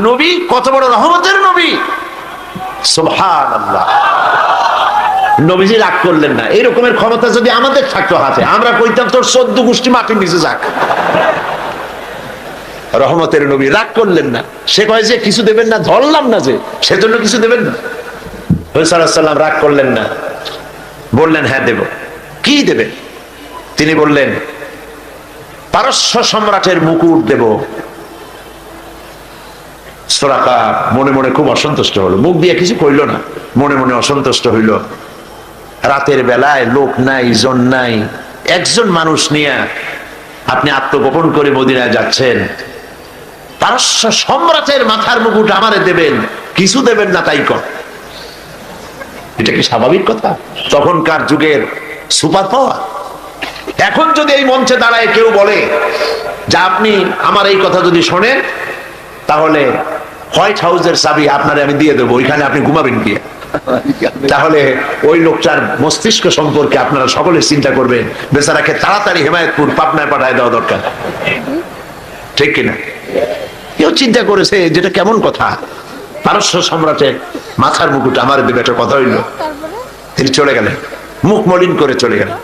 নবী কত বড় রহমতের নবী, সুবহানাল্লাহ। নবীজি রাগ করলেন না। এই রকমের ক্ষমতা যদি আমাদের থাকতো হাতে, আমরা কইতাম তোর 14 গোষ্ঠী মাটির নিচে যাক। রহমতের নবী রাগ করলেন না। সে কয় যে কিছু দেবেন না, ধরলাম না যে সেজন্য কিছু দেবেন না। রাসূল সাল্লাল্লাহু আলাইহি ওয়াসাল্লাম রাগ করলেন না, বললেন হ্যাঁ দেব। কি দেবেন? তিনি বললেন পারস্য সম্রাটের মুকুট দেব। সুরাকা মনে মনে খুব অসন্তুষ্ট হলো, মুখ দিয়ে কিছু কইল না, মনে মনে অসন্তুষ্ট হইল। রাতের বেলায় লোক নাই, জন নাই, একজন মানুষ নিয়ে আপনি আত্মগোপন করে মদিনায় যাচ্ছেন, পারস্য সম্রাটের মাথার মুকুট আমারে দেবেন, কিছু দেবেন না তাই কর। এটা কি স্বাভাবিক কথা? তখনকার যুগের সুপার পাওয়ার। এখন যদি এই মঞ্চে দাঁড়ায় কেউ বলে যে আপনি আমার এই কথা যদি শোনেন তাহলে হোয়াইট হাউসের চাবি আপনারে আমি দিয়ে দেবো, ওইখানে আপনি ঘুমাবেন কি, তাহলে ওই লোকটার মস্তিষ্ক সম্পর্কে আপনারা সকলে চিন্তা করবেন, বেচারাকে তাড়াতাড়ি হেমায়েতপুর পাবনায় পাঠায় দেওয়া দরকার, ঠিক কিনা? কেউ চিন্তা করেছে যেটা কেমন কথা, পারস্য সম্রাটের মাথার মুকুট আমার দেবে, একটা কথা হইল। তিনি চলে গেলেন, মুখ মলিন করে চলে গেলেন।